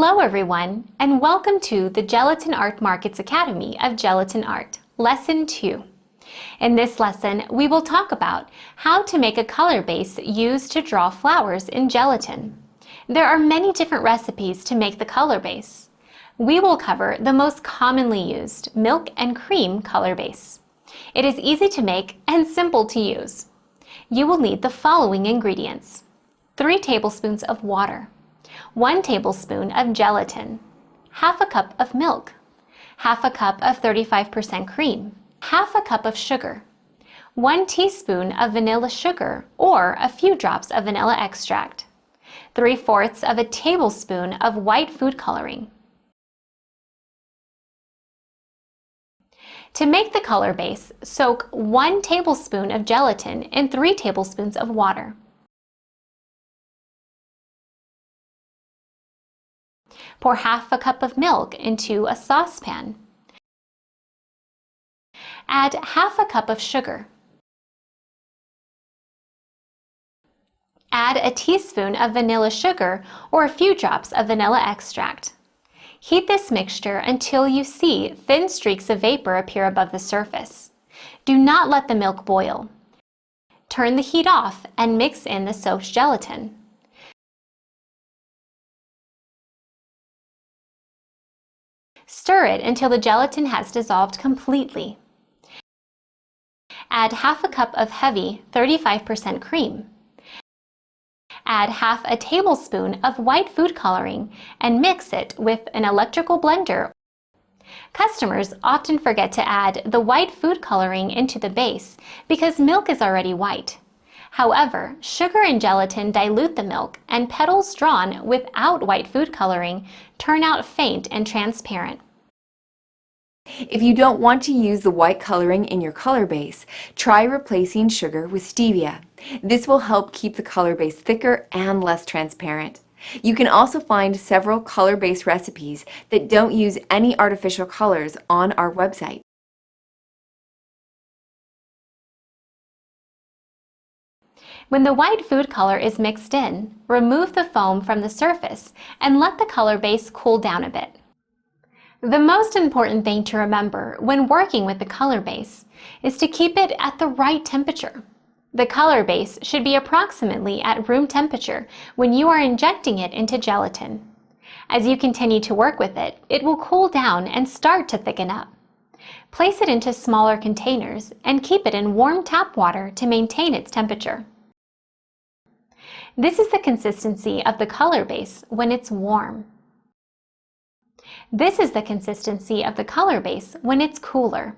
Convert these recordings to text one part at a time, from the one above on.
Hello everyone, and welcome to the Gelatin Art Markets Academy of Gelatin Art, Lesson 2. In this lesson, we will talk about how to make a color base used to draw flowers in gelatin. There are many different recipes to make the color base. We will cover the most commonly used milk and cream color base. It is easy to make and simple to use. You will need the following ingredients: 3 tablespoons of water, 1 tablespoon of gelatin, half a cup of milk, half a cup of 35% cream, half a cup of sugar, 1 teaspoon of vanilla sugar or a few drops of vanilla extract, 3/4 of a tablespoon of white food coloring. To make the color base, soak 1 tablespoon of gelatin in 3 tablespoons of water. Pour half a cup of milk into a saucepan. Add half a cup of sugar. Add a teaspoon of vanilla sugar or a few drops of vanilla extract. Heat this mixture until you see thin streaks of vapor appear above the surface. Do not let the milk boil. Turn the heat off and mix in the soaked gelatin. Stir it until the gelatin has dissolved completely. Add half a cup of heavy 35% cream. Add half a tablespoon of white food coloring and mix it with an electrical blender. Customers often forget to add the white food coloring into the base because milk is already white. However, sugar and gelatin dilute the milk, and petals drawn without white food coloring turn out faint and transparent. If you don't want to use the white coloring in your color base, try replacing sugar with stevia. This will help keep the color base thicker and less transparent. You can also find several color base recipes that don't use any artificial colors on our website. When the white food color is mixed in, remove the foam from the surface and let the color base cool down a bit. The most important thing to remember when working with the color base is to keep it at the right temperature. The color base should be approximately at room temperature when you are injecting it into gelatin. As you continue to work with it, it will cool down and start to thicken up. Place it into smaller containers and keep it in warm tap water to maintain its temperature. This is the consistency of the color base when it's warm. This is the consistency of the color base when it's cooler.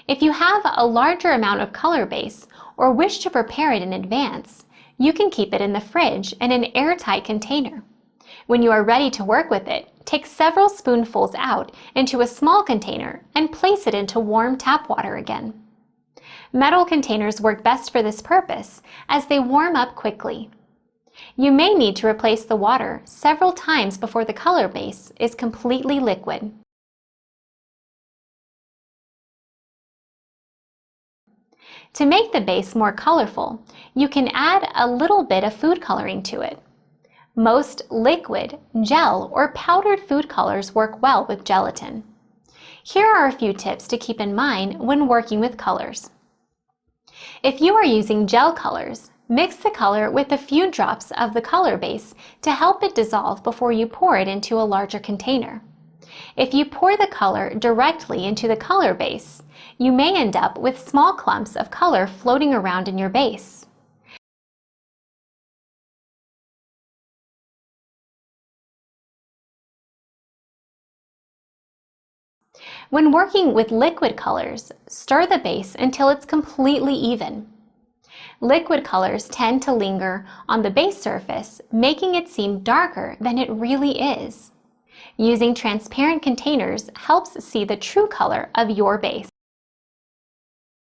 If you have a larger amount of color base or wish to prepare it in advance, you can keep it in the fridge in an airtight container. When you are ready to work with it, take several spoonfuls out into a small container and place it into warm tap water again. Metal containers work best for this purpose as they warm up quickly. You may need to replace the water several times before the color base is completely liquid. To make the base more colorful, you can add a little bit of food coloring to it. Most liquid, gel, or powdered food colors work well with gelatin. Here are a few tips to keep in mind when working with colors. If you are using gel colors, mix the color with a few drops of the color base to help it dissolve before you pour it into a larger container. If you pour the color directly into the color base, you may end up with small clumps of color floating around in your base. When working with liquid colors, stir the base until it's completely even. Liquid colors tend to linger on the base surface, making it seem darker than it really is. Using transparent containers helps see the true color of your base.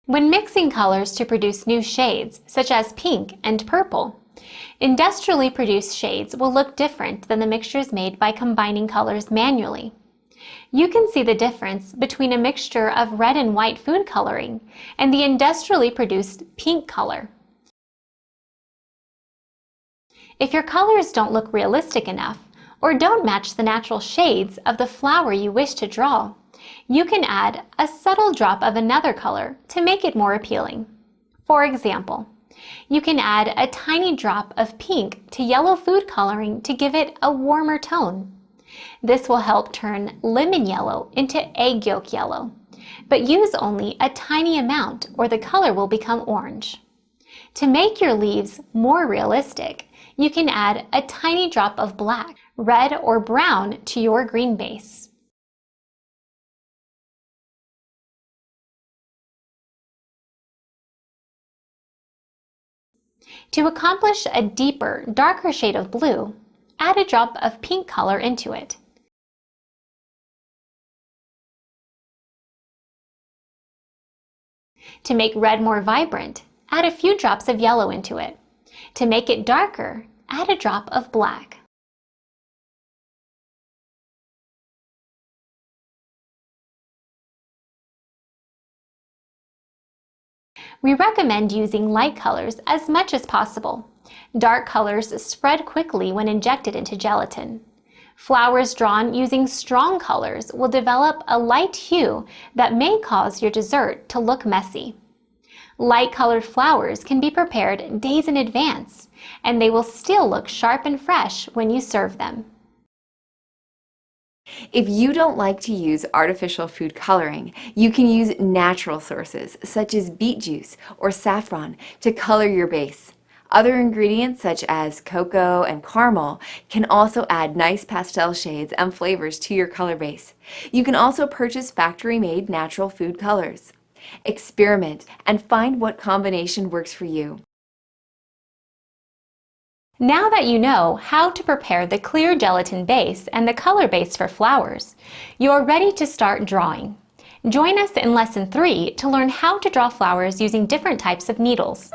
When mixing colors to produce new shades, such as pink and purple, industrially produced shades will look different than the mixtures made by combining colors manually. You can see the difference between a mixture of red and white food coloring and the industrially produced pink color. If your colors don't look realistic enough or don't match the natural shades of the flower you wish to draw, you can add a subtle drop of another color to make it more appealing. For example, you can add a tiny drop of pink to yellow food coloring to give it a warmer tone. This will help turn lemon yellow into egg yolk yellow, but use only a tiny amount or the color will become orange. To make your leaves more realistic, you can add a tiny drop of black, red, or brown to your green base. To accomplish a deeper, darker shade of blue, add a drop of pink color into it. To make red more vibrant, add a few drops of yellow into it. To make it darker, add a drop of black. We recommend using light colors as much as possible. Dark colors spread quickly when injected into gelatin. Flowers drawn using strong colors will develop a light hue that may cause your dessert to look messy. Light-colored flowers can be prepared days in advance, and they will still look sharp and fresh when you serve them. If you don't like to use artificial food coloring, you can use natural sources such as beet juice or saffron to color your base. Other ingredients such as cocoa and caramel can also add nice pastel shades and flavors to your color base. You can also purchase factory-made natural food colors. Experiment and find what combination works for you. Now that you know how to prepare the clear gelatin base and the color base for flowers, you're ready to start drawing. Join us in Lesson 3 to learn how to draw flowers using different types of needles.